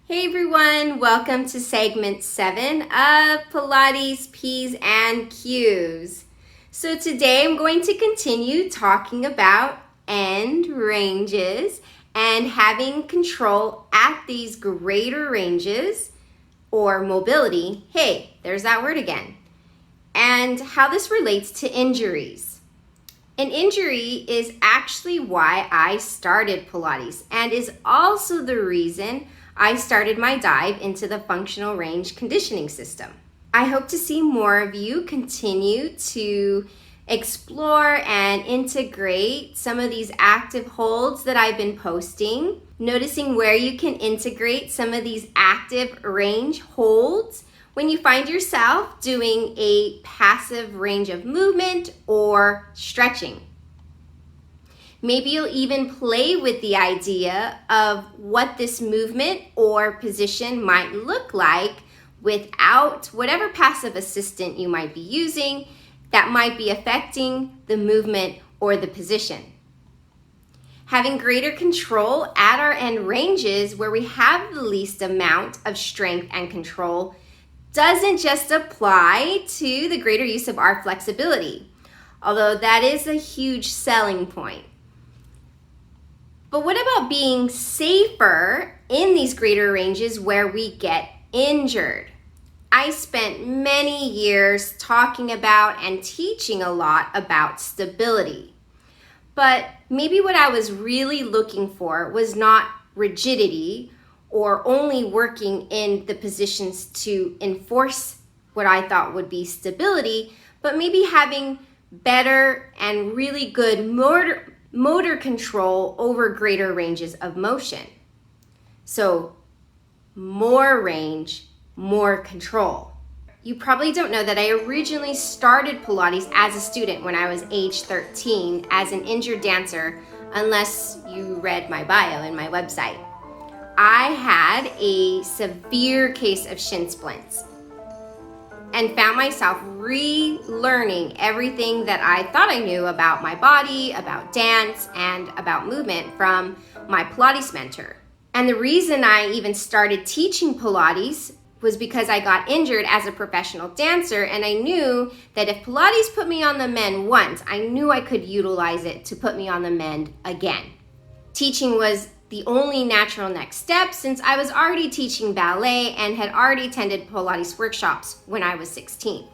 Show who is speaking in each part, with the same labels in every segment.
Speaker 1: Hey everyone, welcome to segment 7 of Pilates P's and Q's. So today I'm going to continue talking about end ranges and having control at these greater ranges or mobility. Hey, there's that word again. And how this relates to injuries. An injury is actually why I started Pilates and is also the reason I started my dive into the functional range conditioning system. I hope to see more of you continue to explore and integrate some of these active holds that I've been posting, noticing where you can integrate some of these active range holds when you find yourself doing a passive range of movement or stretching. Maybe you'll even play with the idea of what this movement or position might look like without whatever passive assistant you might be using that might be affecting the movement or the position. Having greater control at our end ranges where we have the least amount of strength and control doesn't just apply to the greater use of our flexibility, although that is a huge selling point. But what about being safer in these greater ranges where we get injured? I spent many years talking about and teaching a lot about stability. But maybe what I was really looking for was not rigidity or only working in the positions to enforce what I thought would be stability, but maybe having better and really good motor control over greater ranges of motion. So more range, more control. You probably don't know that I originally started Pilates as a student when I was age 13 as an injured dancer, unless you read my bio in my website. I had a severe case of shin splints and found myself relearning everything that I thought I knew about my body, about dance, and about movement from my Pilates mentor. And the reason I even started teaching Pilates was because I got injured as a professional dancer, and I knew that if Pilates put me on the mend once, I knew I could utilize it to put me on the mend again. Teaching was the only natural next step since I was already teaching ballet and had already attended Pilates workshops when I was 16.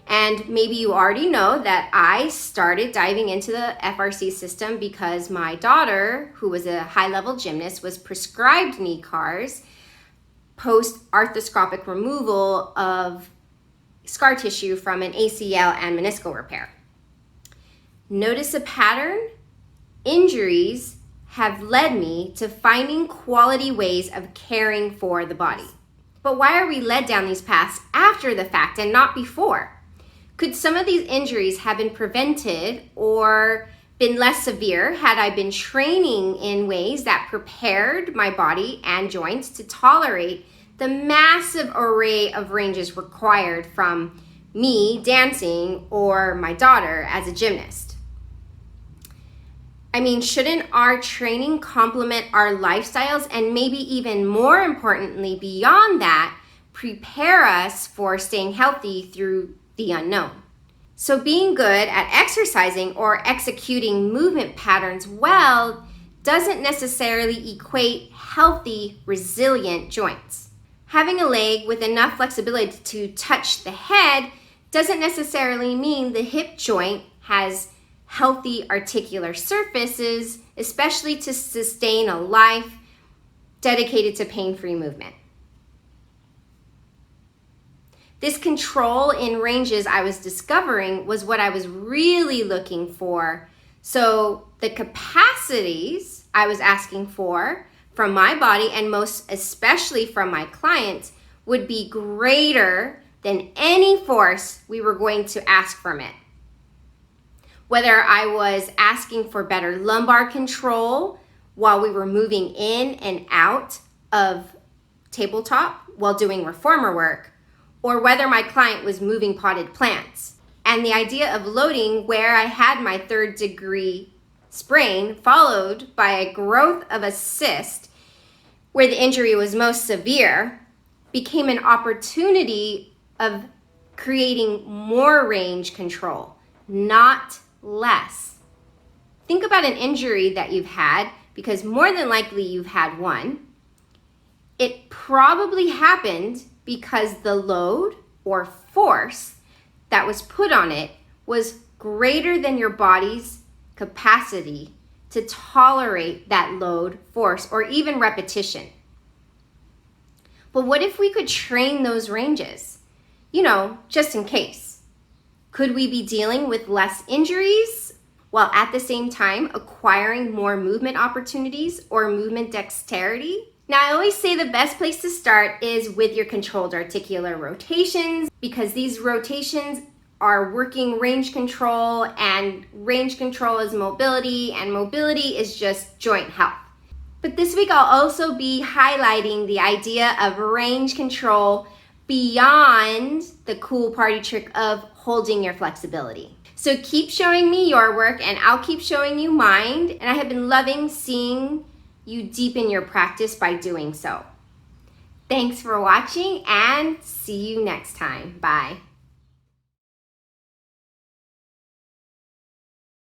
Speaker 1: And maybe you already know that I started diving into the FRC system because my daughter, who was a high-level gymnast, was prescribed knee CARs post-arthroscopic removal of scar tissue from an ACL and meniscal repair. Notice a pattern? Injuries have led me to finding quality ways of caring for the body. But why are we led down these paths after the fact and not before? Could some of these injuries have been prevented or been less severe had I been training in ways that prepared my body and joints to tolerate the massive array of ranges required from me dancing or my daughter as a gymnast? I mean, shouldn't our training complement our lifestyles and maybe even more importantly beyond that, prepare us for staying healthy through the unknown? So being good at exercising or executing movement patterns well doesn't necessarily equate healthy, resilient joints. Having a leg with enough flexibility to touch the head doesn't necessarily mean the hip joint has healthy articular surfaces, especially to sustain a life dedicated to pain-free movement. This control in ranges I was discovering was what I was really looking for. So the capacities I was asking for from my body, and most especially from my clients, would be greater than any force we were going to ask from it. Whether I was asking for better lumbar control while we were moving in and out of tabletop while doing reformer work, or whether my client was moving potted plants. And the idea of loading where I had my 3rd degree sprain followed by a growth of a cyst where the injury was most severe, became an opportunity of creating more range control, not less. Think about an injury that you've had, because more than likely you've had one. It probably happened because the load or force that was put on it was greater than your body's capacity to tolerate that load, force, or even repetition. But what if we could train those ranges? Just in case. Could we be dealing with less injuries while at the same time acquiring more movement opportunities or movement dexterity? Now, I always say the best place to start is with your controlled articular rotations, because these rotations are working range control, and range control is mobility, and mobility is just joint health. But this week I'll also be highlighting the idea of range control beyond the cool party trick of holding your flexibility. So keep showing me your work and I'll keep showing you mine, and I have been loving seeing you deepen your practice by doing so. Thanks for watching and see you next time. Bye.